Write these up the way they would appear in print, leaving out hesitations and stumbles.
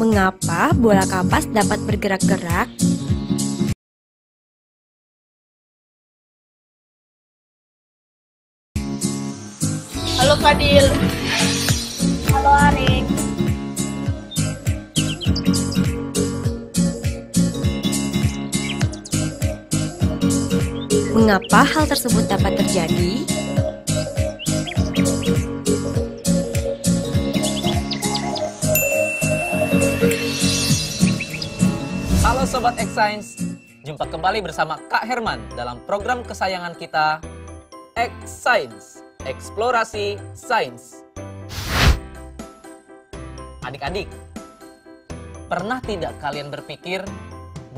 Mengapa bola kapas dapat bergerak-gerak? Halo Fadil. Halo Arik. Mengapa hal tersebut dapat terjadi? Halo Sobat X-Science, jumpa kembali bersama Kak Herman dalam program kesayangan kita, X-Science, Eksplorasi Sains. Adik-adik, pernah tidak kalian berpikir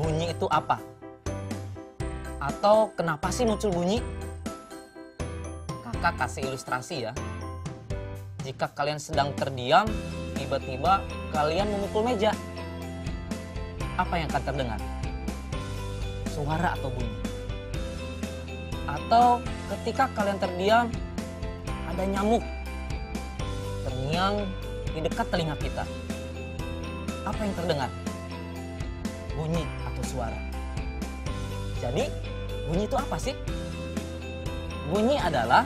bunyi itu apa? Atau kenapa sih muncul bunyi? Kakak kasih ilustrasi ya. Jika kalian sedang terdiam, tiba-tiba kalian memukul meja. Apa yang akan terdengar? Suara atau bunyi? Atau ketika kalian terdiam, ada nyamuk terngiang di dekat telinga kita. Apa yang terdengar? Bunyi atau suara. Jadi, bunyi itu apa sih? Bunyi adalah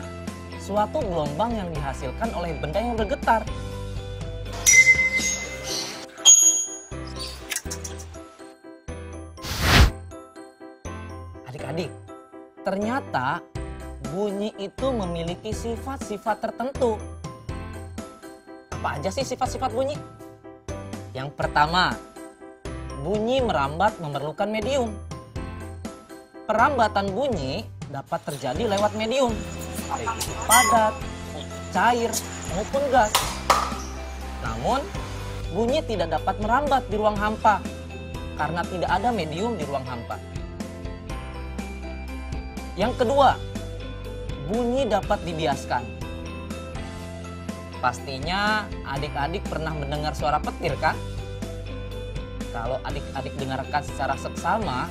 suatu gelombang yang dihasilkan oleh benda yang bergetar. Adik-adik, ternyata bunyi itu memiliki sifat-sifat tertentu. Apa aja sih sifat-sifat bunyi? Yang pertama, bunyi merambat memerlukan medium. Perambatan bunyi dapat terjadi lewat medium, baik itu padat, cair, maupun gas. Namun, bunyi tidak dapat merambat di ruang hampa karena tidak ada medium di ruang hampa. Yang kedua, bunyi dapat dibiaskan. Pastinya adik-adik pernah mendengar suara petir kan? Kalau adik-adik dengarkan secara seksama,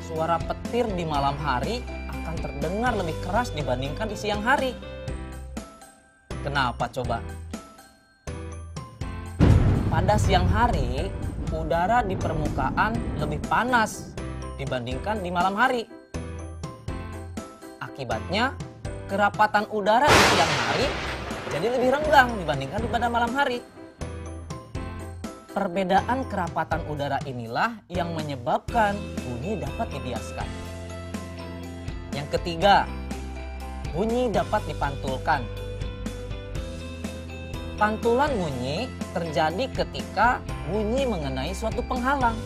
suara petir di malam hari akan terdengar lebih keras dibandingkan di siang hari. Kenapa coba? Pada siang hari, udara di permukaan lebih panas dibandingkan di malam hari. Akibatnya, kerapatan udara di siang hari jadi lebih renggang dibandingkan pada malam hari. Perbedaan kerapatan udara inilah yang menyebabkan bunyi dapat dibiaskan. Yang ketiga, bunyi dapat dipantulkan. Pantulan bunyi terjadi ketika bunyi mengenai suatu penghalang,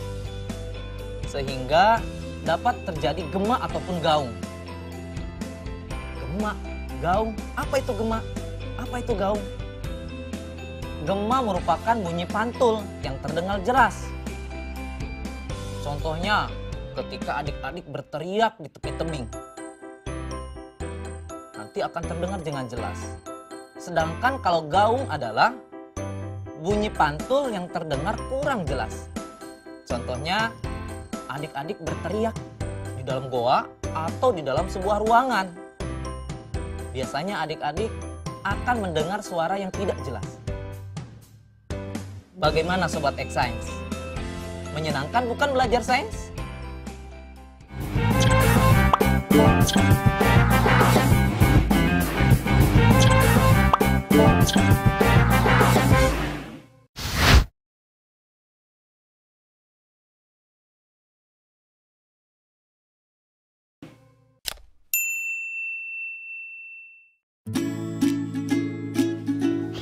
sehingga dapat terjadi gema ataupun gaung. Gema, gaung, apa itu gema? Apa itu gaung? Gema merupakan bunyi pantul yang terdengar jelas. Contohnya, ketika adik-adik berteriak di tepi tebing, nanti akan terdengar dengan jelas. Sedangkan kalau gaung adalah bunyi pantul yang terdengar kurang jelas. Contohnya, adik-adik berteriak di dalam goa atau di dalam sebuah ruangan. Biasanya adik-adik akan mendengar suara yang tidak jelas. Bagaimana Sobat X-Science? Menyenangkan bukan belajar sains?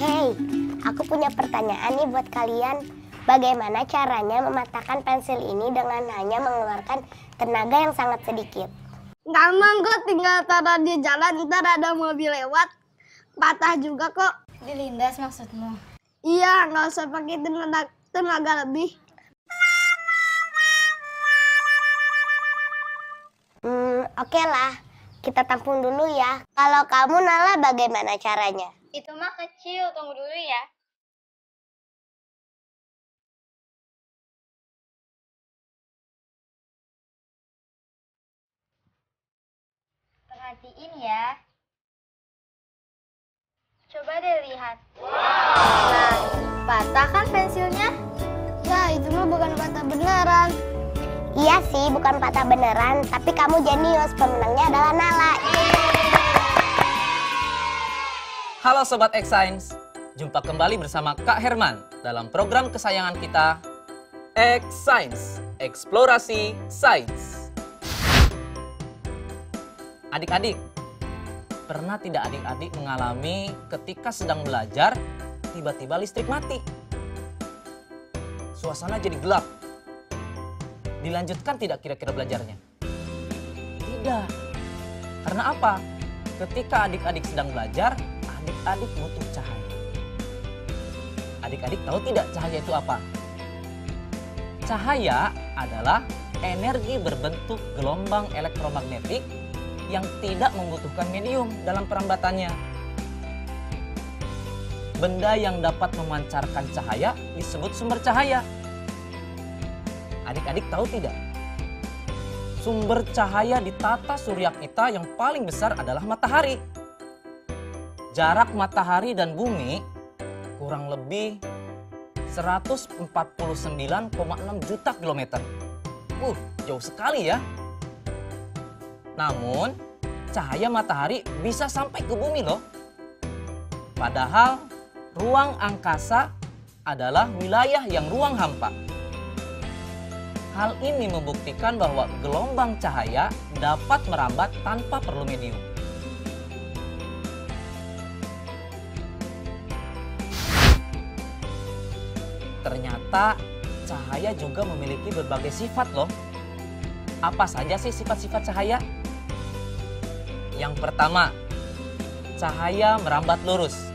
Hey, aku punya pertanyaan nih buat kalian. Bagaimana caranya mematahkan pensil ini dengan hanya mengeluarkan tenaga yang sangat sedikit? Gampang kok, tinggal taruh di jalan, ntar ada mobil lewat. Patah juga kok. Dilindas maksudmu? Iya, nggak usah pakai tenaga lebih. Oke lah. Kita tampung dulu ya. Kalau kamu Nala bagaimana caranya? Itu mah kecil, tunggu dulu ya. Perhatiin ya. Coba deh lihat. Wow. Nah, patah kan pensilnya? Bisa, itu mah bukan patah beneran. Iya sih, bukan patah beneran, tapi kamu jenius. Pemenangnya adalah Nala. Halo Sobat X-Science, jumpa kembali bersama Kak Herman dalam program kesayangan kita, X-Science, Eksplorasi Sains. Adik-adik, pernah tidak adik-adik mengalami ketika sedang belajar, tiba-tiba listrik mati? Suasana jadi gelap. Dilanjutkan tidak kira-kira belajarnya? Tidak. Karena apa? Ketika adik-adik sedang belajar, adik-adik butuh cahaya. Adik-adik tahu tidak cahaya itu apa? Cahaya adalah energi berbentuk gelombang elektromagnetik yang tidak membutuhkan medium dalam perambatannya. Benda yang dapat memancarkan cahaya disebut sumber cahaya. Adik-adik tahu tidak? Sumber cahaya di tata surya kita yang paling besar adalah matahari. Jarak matahari dan bumi kurang lebih 149,6 juta kilometer. Jauh sekali ya. Namun, cahaya matahari bisa sampai ke bumi loh. Padahal, ruang angkasa adalah wilayah yang ruang hampa. Hal ini membuktikan bahwa gelombang cahaya dapat merambat tanpa perlu medium. Ternyata cahaya juga memiliki berbagai sifat loh. Apa saja sih sifat-sifat cahaya? Yang pertama, cahaya merambat lurus.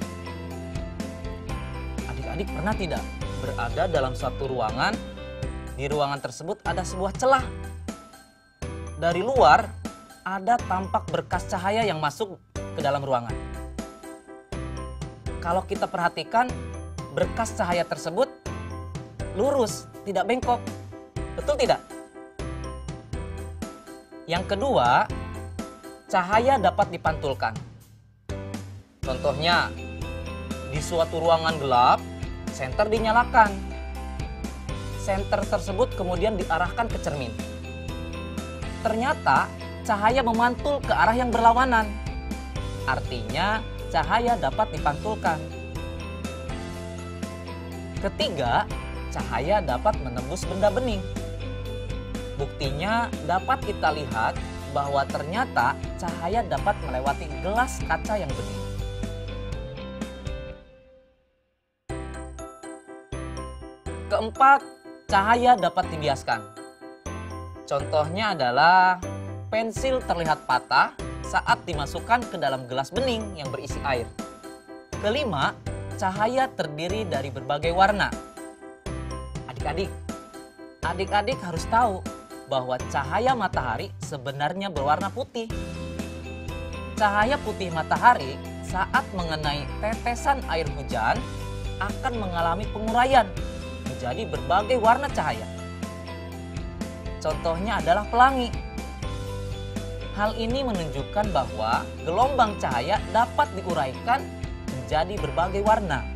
Adik-adik pernah tidak berada dalam satu ruangan? Di ruangan tersebut ada sebuah celah. Dari luar ada tampak berkas cahaya yang masuk ke dalam ruangan. Kalau kita perhatikan, berkas cahaya tersebut lurus, tidak bengkok. Betul tidak? Yang kedua, cahaya dapat dipantulkan. Contohnya, di suatu ruangan gelap, senter dinyalakan. Senter tersebut kemudian diarahkan ke cermin. Ternyata cahaya memantul ke arah yang berlawanan. Artinya cahaya dapat dipantulkan. Ketiga, cahaya dapat menembus benda bening. Buktinya dapat kita lihat bahwa ternyata cahaya dapat melewati gelas kaca yang bening. Keempat, cahaya dapat dibiaskan. Contohnya adalah pensil terlihat patah saat dimasukkan ke dalam gelas bening yang berisi air. Kelima, cahaya terdiri dari berbagai warna. Adik-adik harus tahu bahwa cahaya matahari sebenarnya berwarna putih. Cahaya putih matahari saat mengenai tetesan air hujan akan mengalami penguraian menjadi berbagai warna cahaya. Contohnya adalah pelangi. Hal ini menunjukkan bahwa gelombang cahaya dapat diuraikan menjadi berbagai warna.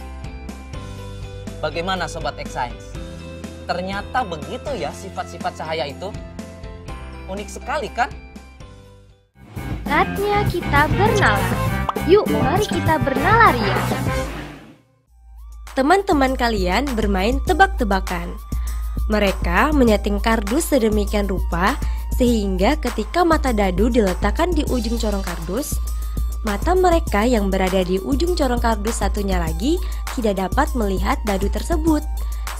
Bagaimana Sobat X-Science? Ternyata begitu ya sifat-sifat cahaya itu. Unik sekali kan? Saatnya kita bernalar. Yuk, mari kita bernalar ya. Teman-teman kalian bermain tebak-tebakan. Mereka menyeting kardus sedemikian rupa sehingga ketika mata dadu diletakkan di ujung corong kardus, mata mereka yang berada di ujung corong kardus satunya lagi tidak dapat melihat dadu tersebut,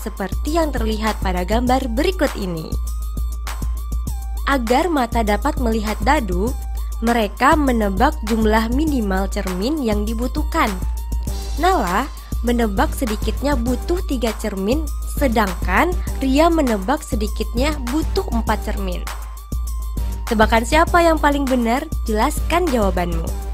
seperti yang terlihat pada gambar berikut ini. Agar mata dapat melihat dadu, mereka menebak jumlah minimal cermin yang dibutuhkan. Nala menebak sedikitnya butuh 3 cermin, sedangkan Ria menebak sedikitnya butuh 4 cermin. Tebakan siapa yang paling benar? Jelaskan jawabanmu.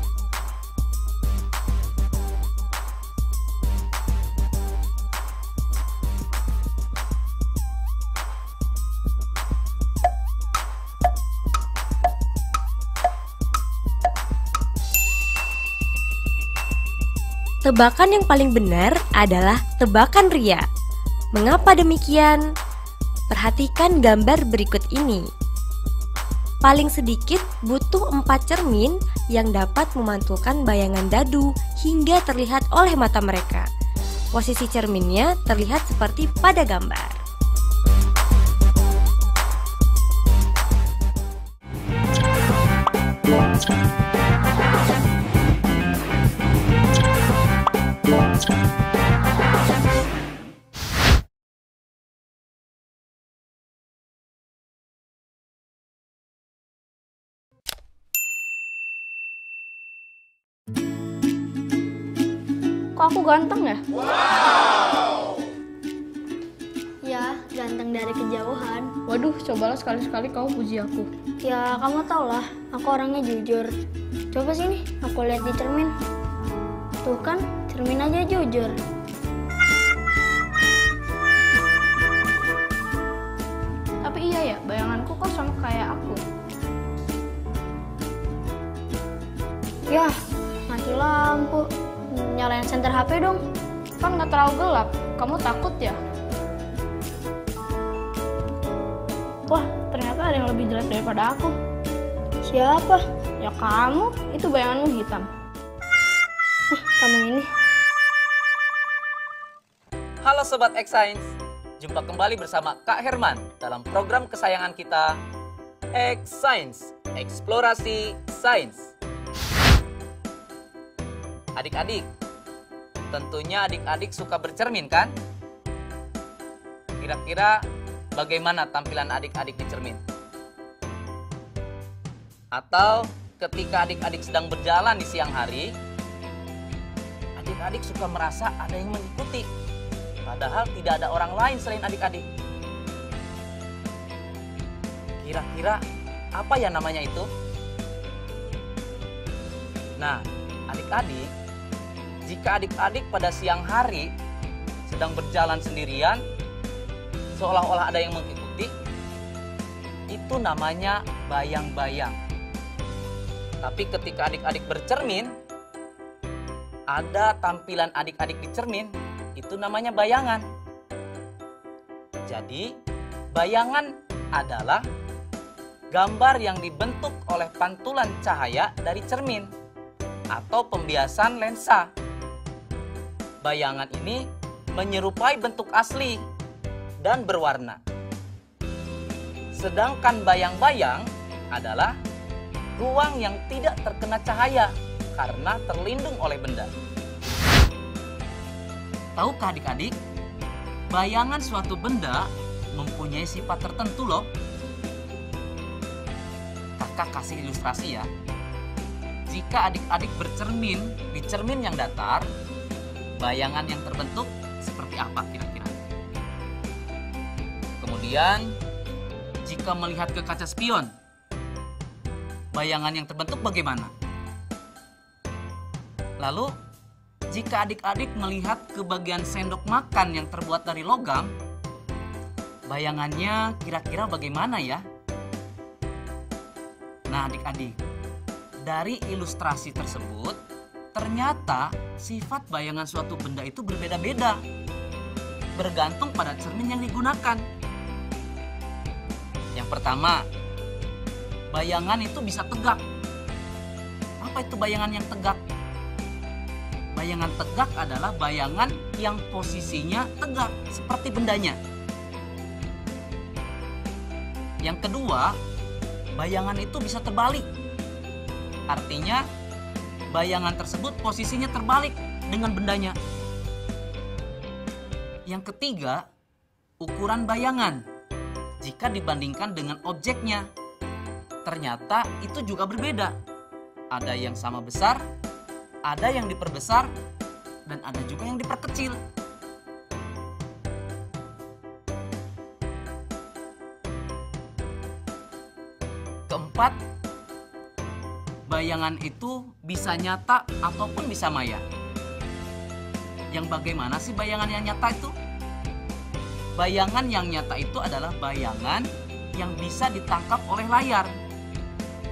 Tebakan yang paling benar adalah tebakan Ria. Mengapa demikian? Perhatikan gambar berikut ini. Paling sedikit butuh 4 cermin yang dapat memantulkan bayangan dadu hingga terlihat oleh mata mereka. Posisi cerminnya terlihat seperti pada gambar. Kok aku ganteng ya? Ya, ganteng dari kejauhan. Waduh, cobalah sekali-sekali kamu puji aku. Ya, kamu tau lah, aku orangnya jujur. Coba sini, aku lihat di cermin. Tuh kan, cermin aja jujur. Tapi iya ya, bayanganku kok sama kayak aku. Yah, mati lampu. Nyalain senter HP dong. Kan nggak terlalu gelap, kamu takut ya? Wah, ternyata ada yang lebih jelek daripada aku. Siapa? Ya kamu, itu bayanganmu hitam. Kamu ini. Halo Sobat X-Science, jumpa kembali bersama Kak Herman dalam program kesayangan kita, X-Science, Eksplorasi Sains. Adik-adik, tentunya adik-adik suka bercermin kan? Kira-kira bagaimana tampilan adik-adik di cermin? Atau ketika adik-adik sedang berjalan di siang hari, adik-adik suka merasa ada yang mengikuti, padahal tidak ada orang lain selain adik-adik. Kira-kira apa ya namanya itu? Nah, adik-adik, jika adik-adik pada siang hari sedang berjalan sendirian, seolah-olah ada yang mengikuti, itu namanya bayang-bayang. Tapi ketika adik-adik bercermin, ada tampilan adik-adik di cermin, itu namanya bayangan. Jadi, bayangan adalah gambar yang dibentuk oleh pantulan cahaya dari cermin atau pembiasan lensa. Bayangan ini menyerupai bentuk asli dan berwarna. Sedangkan bayang-bayang adalah ruang yang tidak terkena cahaya karena terlindung oleh benda. Tahukah adik-adik, bayangan suatu benda mempunyai sifat tertentu loh. Kakak kasih ilustrasi ya. Jika adik-adik bercermin di cermin yang datar, bayangan yang terbentuk seperti apa kira-kira? Kemudian, jika melihat ke kaca spion, bayangan yang terbentuk bagaimana? Lalu, jika adik-adik melihat ke bagian sendok makan yang terbuat dari logam, bayangannya kira-kira bagaimana ya? Nah adik-adik, dari ilustrasi tersebut, ternyata sifat bayangan suatu benda itu berbeda-beda, bergantung pada cermin yang digunakan. Yang pertama, bayangan itu bisa tegak. Apa itu bayangan yang tegak? Bayangan tegak adalah bayangan yang posisinya tegak, seperti bendanya. Yang kedua, bayangan itu bisa terbalik. Artinya, bayangan tersebut posisinya terbalik dengan bendanya. Yang ketiga, ukuran bayangan. Jika dibandingkan dengan objeknya, ternyata itu juga berbeda. Ada yang sama besar, ada yang diperbesar, dan ada juga yang diperkecil. Keempat, bayangan itu bisa nyata ataupun bisa maya. Yang bagaimana sih bayangan yang nyata itu? Bayangan yang nyata itu adalah bayangan yang bisa ditangkap oleh layar.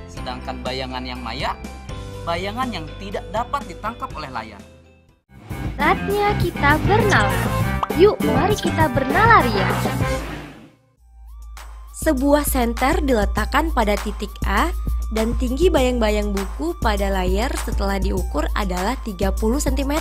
Sedangkan bayangan yang maya, bayangan yang tidak dapat ditangkap oleh layar. Saatnya kita bernalar. Yuk, mari kita bernalar ya. Sebuah senter diletakkan pada titik A dan tinggi bayang-bayang buku pada layar setelah diukur adalah 30 cm.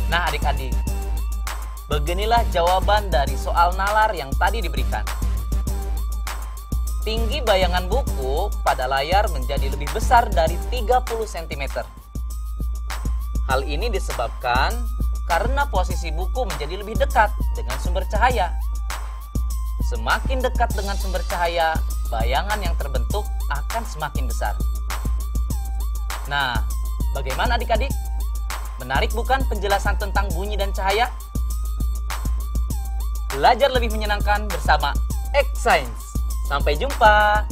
Nah adik-adik, beginilah jawaban dari soal nalar yang tadi diberikan. Tinggi bayangan buku pada layar menjadi lebih besar dari 30 cm. Hal ini disebabkan karena posisi buku menjadi lebih dekat dengan sumber cahaya. Semakin dekat dengan sumber cahaya, bayangan yang terbentuk akan semakin besar. Nah, bagaimana adik-adik? Menarik bukan penjelasan tentang bunyi dan cahaya? Belajar lebih menyenangkan bersama X-Science. Sampai jumpa!